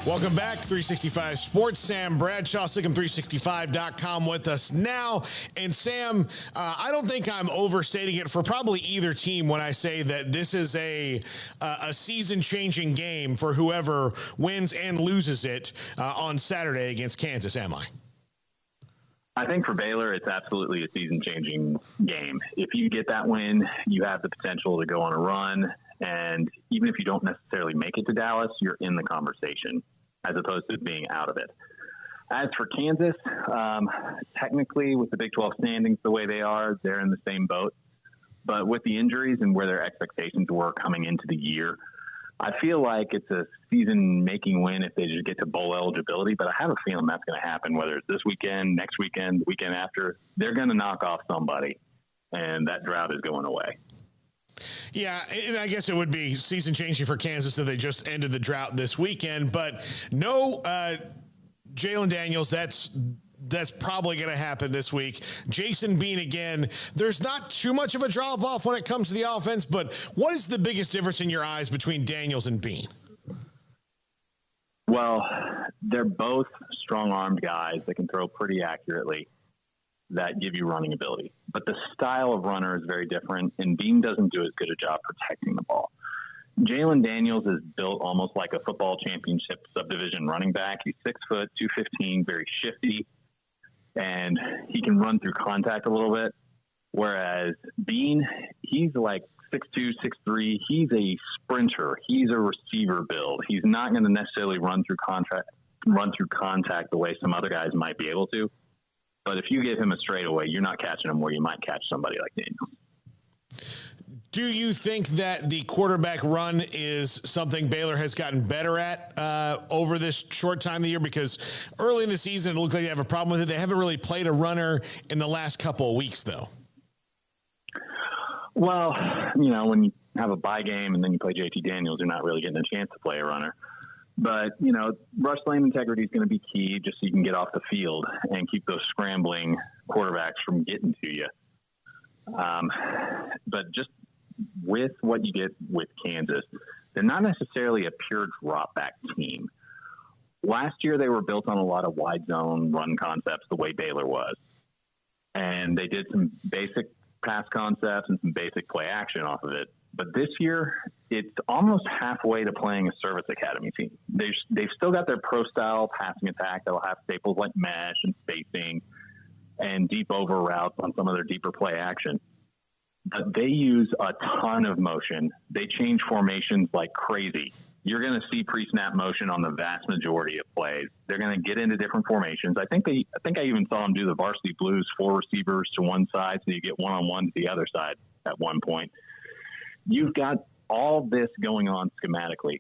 Welcome back, 365 Sports. Sam Bradshaw, SicEm365.com with us now. And Sam, I don't think I'm overstating it for probably either team when I say that this is a season-changing game for whoever wins and loses it on Saturday against Kansas, am I? I think for Baylor, it's absolutely a season-changing game. If you get that win, you have the potential to go on a run. And even if you don't necessarily make it to Dallas, you're in the conversation as opposed to being out of it. As for Kansas, technically with the Big 12 standings the way they are, they're in the same boat. But with the injuries and where their expectations were coming into the year, I feel like it's a season-making win if they just get to bowl eligibility. But I have a feeling that's going to happen, whether it's this weekend, next weekend, the weekend after. They're going to knock off somebody, and that drought is going away. Yeah, and I guess it would be season changing for Kansas if they just ended the drought this weekend. But no Jalen Daniels, that's probably going to happen this week. Jason Bean again. There's not too much of a drop-off when it comes to the offense, but what is the biggest difference in your eyes between Daniels and Bean? Well, they're both strong-armed guys that can throw pretty accurately, that give you running ability. But the style of runner is very different, and Bean doesn't do as good a job protecting the ball. Jalen Daniels is built almost like a football championship subdivision running back. He's 6 foot, 215, very shifty, and he can run through contact a little bit. Whereas Bean, he's like 6'2", 6'3". He's a sprinter. He's a receiver build. He's not going to necessarily run through contact the way some other guys might be able to. But if you give him a straightaway, you're not catching him where you might catch somebody like Daniels. Do you think that the quarterback run is something Baylor has gotten better at over this short time of the year? Because early in the season, it looked like they have a problem with it. They haven't really played a runner in the last couple of weeks, though. Well, you know, when you have a bye game and then you play JT Daniels, you're not really getting a chance to play a runner. But, you know, rush lane integrity is going to be key just so you can get off the field and keep those scrambling quarterbacks from getting to you. But just with what you get with Kansas, they're not necessarily a pure drop back team. Last year, they were built on a lot of wide zone run concepts the way Baylor was. And they did some basic pass concepts and some basic play action off of it. But this year, it's almost halfway to playing a service academy team. They've still got their pro-style passing attack that'll have staples like mesh and spacing and deep over routes on some of their deeper play action. But they use a ton of motion. They change formations like crazy. You're going to see pre-snap motion on the vast majority of plays. They're going to get into different formations. I think I even saw them do the varsity blues, 4 receivers to one side so you get one-on-one to the other side at one point. You've got all this going on schematically.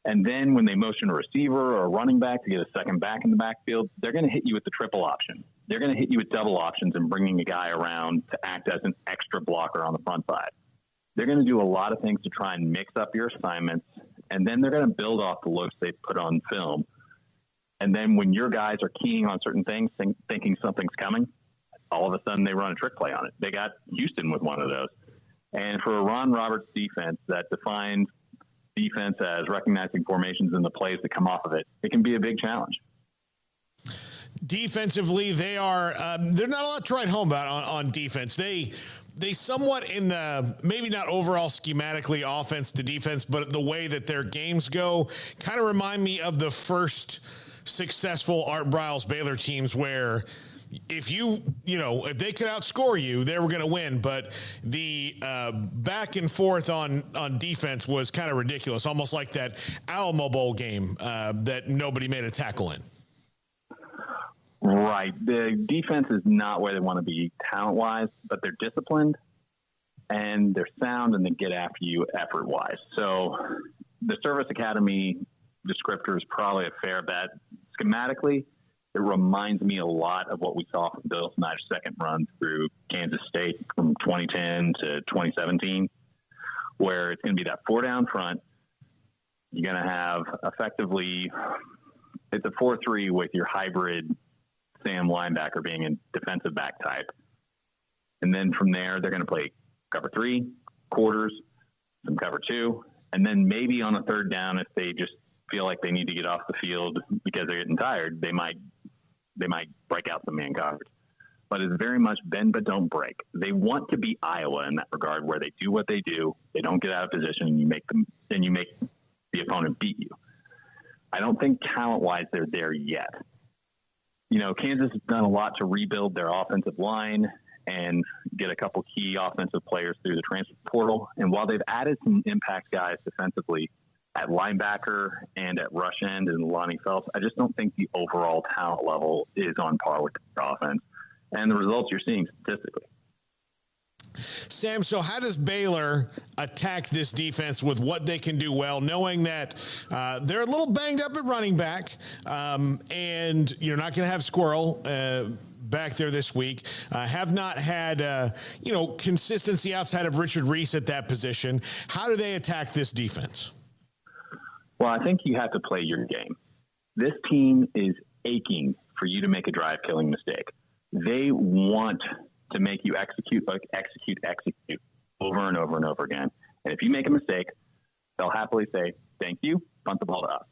And then when they motion a receiver or a running back to get a second back in the backfield, they're going to hit you with the triple option. They're going to hit you with double options and bringing a guy around to act as an extra blocker on the front side. They're going to do a lot of things to try and mix up your assignments, and then they're going to build off the looks they put on film. And then when your guys are keying on certain things, thinking something's coming, all of a sudden they run a trick play on it. They got Houston with one of those. And for a Ron Roberts defense that defines defense as recognizing formations and the plays that come off of it, it can be a big challenge. Defensively, they are they're not a lot to write home about on defense. They somewhat in the, maybe not overall schematically offense to defense, but the way that their games go kind of remind me of the first successful Art Briles Baylor teams where if if they could outscore you, they were going to win. But the back and forth on defense was kind of ridiculous, almost like that Alamo Bowl game that nobody made a tackle in. Right. The defense is not where they want to be talent-wise, but they're disciplined and they're sound and they get after you effort-wise. So the Service Academy descriptor is probably a fair bet. Schematically, it reminds me a lot of what we saw from Bill Snyder's second run through Kansas State from 2010 to 2017, where it's going to be that 4 down front. You're going to have effectively, it's a 4-3 with your hybrid Sam linebacker being a defensive back type. And then from there, they're going to play cover 3, quarters, some cover 2, and then maybe on a 3rd down, if they just feel like they need to get off the field because they're getting tired, they might break out some man coverage. But it's very much bend but don't break. They want to be Iowa in that regard, where they do what they do, they don't get out of position, and you make the opponent beat you. I don't think talent-wise they're there yet. You know, Kansas has done a lot to rebuild their offensive line and get a couple key offensive players through the transfer portal. And while they've added some impact guys defensively at linebacker and at rush end and Lonnie Phelps, I just don't think the overall talent level is on par with their offense and the results you're seeing statistically. Sam, so how does Baylor attack this defense with what they can do well, knowing that they're a little banged up at running back, and you're not going to have Squirrel back there this week, have not had, consistency outside of Richard Reese at that position. How do they attack this defense? Well, I think you have to play your game. This team is aching for you to make a drive-killing mistake. They want to make you execute over and over and over again. And if you make a mistake, they'll happily say, thank you, punt the ball to us.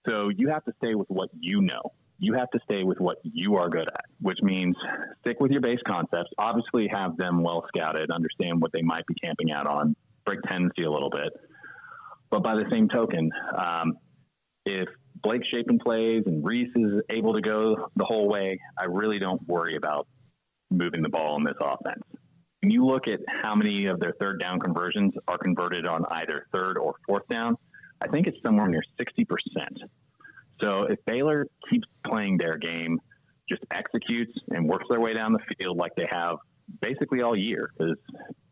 So you have to stay with what you know. You have to stay with what you are good at, which means stick with your base concepts, obviously have them well scouted, understand what they might be camping out on, break tendency a little bit. But by the same token, if Blake Shapen plays and Reese is able to go the whole way, I really don't worry about moving the ball in this offense. When you look at how many of their third down conversions are converted on either third or fourth down, I think it's somewhere near 60%. So if Baylor keeps playing their game, just executes and works their way down the field like they have basically all year, because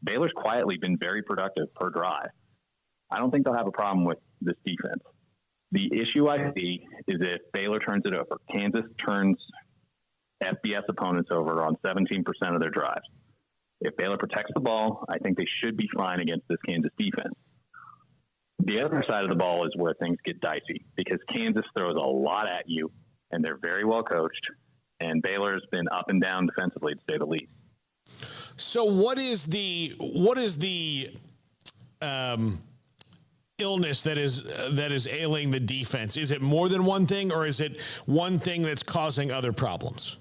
Baylor's quietly been very productive per drive, I don't think they'll have a problem with this defense. The issue I see is if Baylor turns it over. Kansas turns FBS opponents over on 17% of their drives. If Baylor protects the ball, I think they should be fine against this Kansas defense. The other side of the ball is where things get dicey, because Kansas throws a lot at you, and they're very well coached, and Baylor's been up and down defensively, to say the least. So what is the illness that is ailing the defense? Is it more than one thing, or is it one thing that's causing other problems?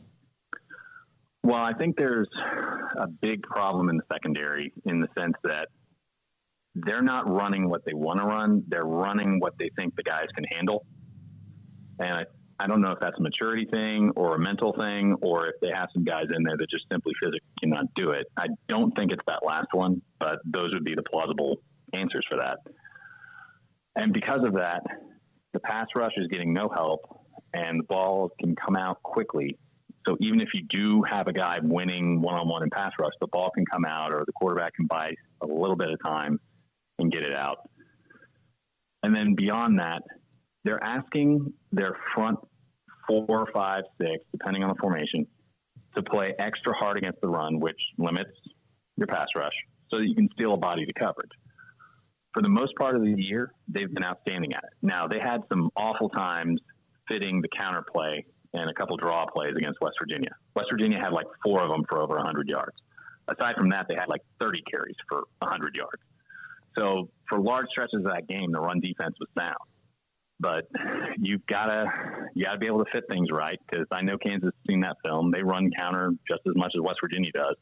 Well, I think there's a big problem in the secondary, in the sense that they're not running what they want to run. They're running what they think the guys can handle. And I don't know if that's a maturity thing or a mental thing, or if they have some guys in there that just simply physically cannot do it. I don't think it's that last one, but those would be the plausible answers for that. And because of that, the pass rush is getting no help, and the ball can come out quickly. So even if you do have a guy winning one-on-one in pass rush, the ball can come out, or the quarterback can buy a little bit of time and get it out. And then beyond that, they're asking their front 4, 5, 6, depending on the formation, to play extra hard against the run, which limits your pass rush, so that you can steal a body to coverage. For the most part of the year, they've been outstanding at it. Now, they had some awful times fitting the counterplay and a couple draw plays against West Virginia. West Virginia had like 4 of them for over 100 yards. Aside from that, they had like 30 carries for 100 yards. So for large stretches of that game, the run defense was sound. But you gotta be able to fit things right, because I know Kansas has seen that film. They run counter just as much as West Virginia does.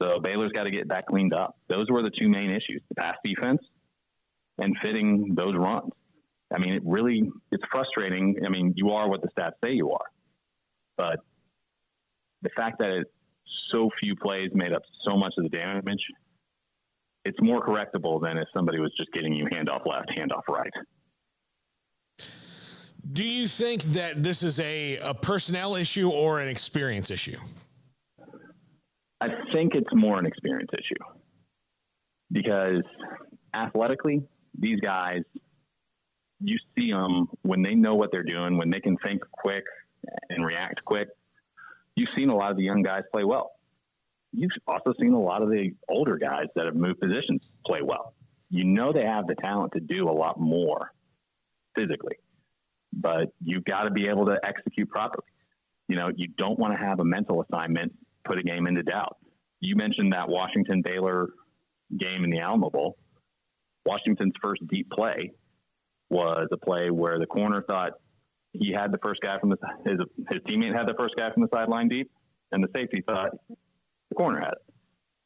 So Baylor's got to get that cleaned up. Those were the two main issues: the pass defense and fitting those runs. I mean, it's frustrating. I mean, you are what the stats say you are. But the fact that it's so few plays made up so much of the damage, it's more correctable than if somebody was just getting you handoff left, handoff right. Do you think that this is a personnel issue or an experience issue? I think it's more an experience issue, because athletically, these guys, you see them when they know what they're doing, when they can think quick and react quick. You've seen a lot of the young guys play well. You've also seen a lot of the older guys that have moved positions play well. You know they have the talent to do a lot more physically, but you've got to be able to execute properly. You know, you don't want to have a mental assignment put a game into doubt. You mentioned that Washington-Baylor game in the Alamo Bowl. Washington's first deep play was a play where the corner thought he had the first guy from his teammate had the first guy from the sideline deep, and the safety thought the corner had it.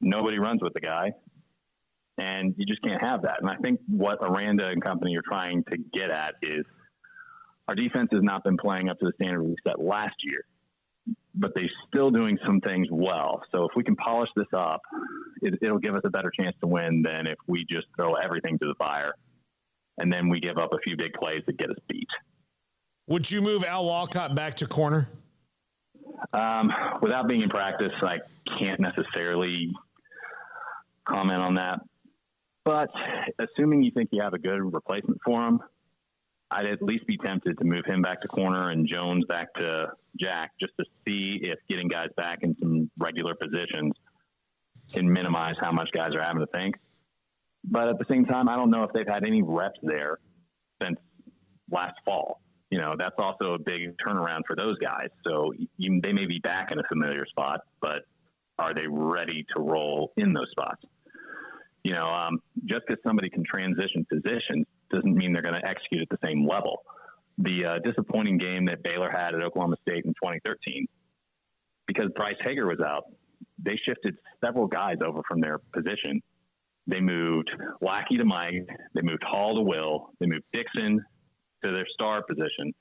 Nobody runs with the guy, and you just can't have that. And I think what Aranda and company are trying to get at is our defense has not been playing up to the standard we set last year, but they're still doing some things well. So if we can polish this up, it'll give us a better chance to win than if we just throw everything to the fire and then we give up a few big plays that get us beat. Would you move Al Walcott back to corner? Without being in practice, I can't necessarily comment on that. But assuming you think you have a good replacement for him, I'd at least be tempted to move him back to corner and Jones back to Jack just to see if getting guys back in some regular positions can minimize how much guys are having to think. But at the same time, I don't know if they've had any reps there since last fall. You know, that's also a big turnaround for those guys. So they may be back in a familiar spot, but are they ready to roll in those spots? You know, just because somebody can transition positions doesn't mean they're going to execute at the same level. The disappointing game that Baylor had at Oklahoma State in 2013, because Bryce Hager was out, they shifted several guys over from their position. They moved Lackey to Mike. They moved Hall to Will. They moved Dixon to their star position,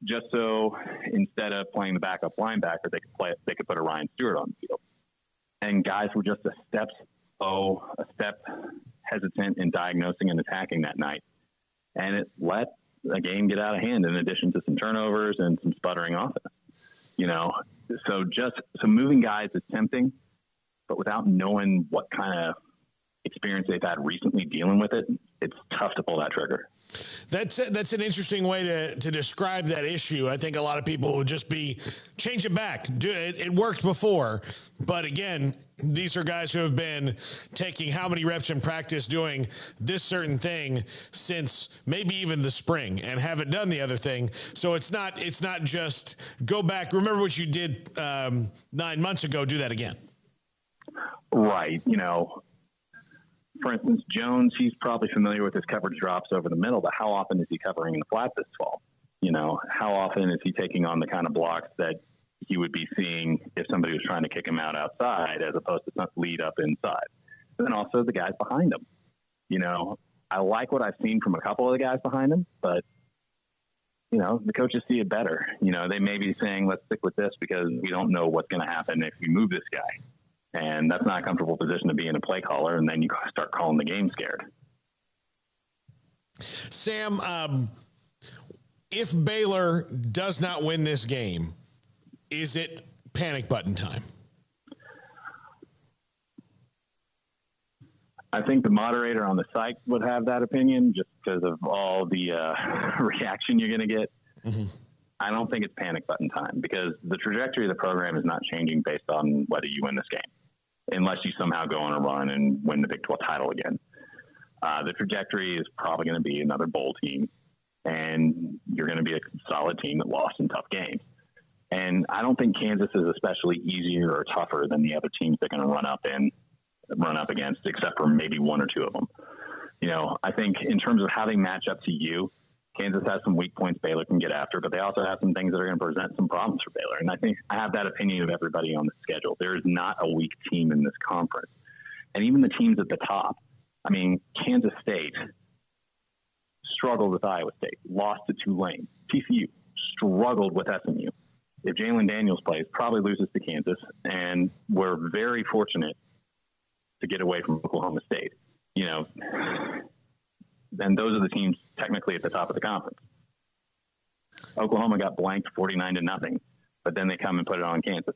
just so instead of playing the backup linebacker, they could put a Ryan Stewart on the field. And guys were just a step hesitant in diagnosing and attacking that night. And it let a game get out of hand in addition to some turnovers and some sputtering offense. You know, so moving guys is tempting, but without knowing what kind of experience they've had recently dealing with it, it's tough to pull that trigger. That's an interesting way to describe that issue. I think a lot of people would just be change it back. Do it. It worked before, but again, these are guys who have been taking how many reps in practice doing this certain thing since maybe even the spring and haven't done the other thing. So it's not just go back. Remember what you did 9 months ago. Do that again. Right. You know, for instance, Jones, he's probably familiar with his coverage drops over the middle, but how often is he covering in the flat this fall? You know, how often is he taking on the kind of blocks that he would be seeing if somebody was trying to kick him out outside as opposed to some lead up inside? And then also the guys behind him. You know, I like what I've seen from a couple of the guys behind him, but, you know, the coaches see it better. You know, they may be saying, let's stick with this because we don't know what's going to happen if we move this guy. And that's not a comfortable position to be in a play caller, and then you start calling the game scared. Sam, if Baylor does not win this game, is it panic button time? I think the moderator on the site would have that opinion just because of all the reaction you're going to get. Mm-hmm. I don't think it's panic button time because the trajectory of the program is not changing based on whether you win this game, unless you somehow go on a run and win the Big 12 title again. The trajectory is probably going to be another bowl team, and you're going to be a solid team that lost in tough games. And I don't think Kansas is especially easier or tougher than the other teams they're going to run up against, except for maybe one or two of them. You know, I think in terms of how they match up to you, Kansas has some weak points Baylor can get after, but they also have some things that are going to present some problems for Baylor. And I think I have that opinion of everybody on the schedule. There is not a weak team in this conference. And even the teams at the top, I mean, Kansas State struggled with Iowa State, lost to Tulane. TCU struggled with SMU. If Jalen Daniels plays, probably loses to Kansas. And we're very fortunate to get away from Oklahoma State. You know, then those are the teams technically at the top of the conference. Oklahoma got blanked 49-0, but then they come and put it on Kansas.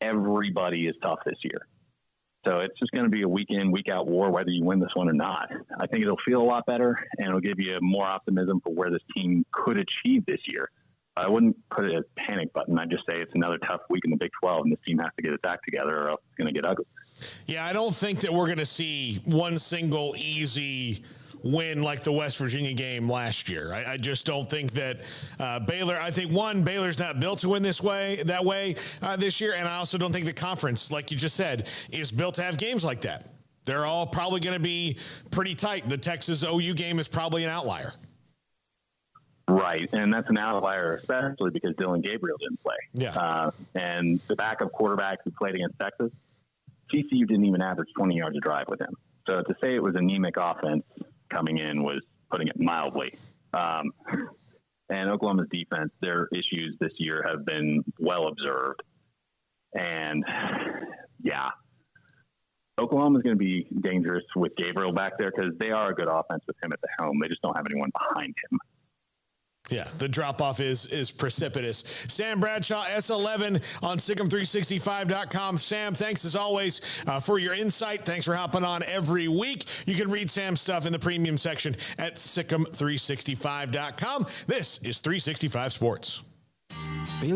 Everybody is tough this year. So it's just going to be a week in, week out war, whether you win this one or not. I think it'll feel a lot better, and it'll give you more optimism for where this team could achieve this year. I wouldn't put it as a panic button. I'd just say it's another tough week in the Big 12, and this team has to get its act together or else it's going to get ugly. Yeah, I don't think that we're going to see one single easy win like the West Virginia game last year. I just don't think that Baylor, I think Baylor's not built to win this way this year. And I also don't think the conference, like you just said, is built to have games like that. They're all probably going to be pretty tight. The Texas OU game is probably an outlier. Right, and that's an outlier, especially because Dylan Gabriel didn't play. Yeah. And the backup quarterback who played against Texas, TCU didn't even average 20 yards a drive with him. So to say it was anemic offense coming in was putting it mildly. And Oklahoma's defense, their issues this year have been well observed. And, yeah, Oklahoma's going to be dangerous with Gabriel back there because they are a good offense with him at the helm. They just don't have anyone behind him. Yeah, the drop-off is precipitous. Sam Bradshaw, S11 on SicEm365.com. Sam, thanks as always for your insight. Thanks for hopping on every week. You can read Sam's stuff in the premium section at SicEm365.com. This is 365 Sports.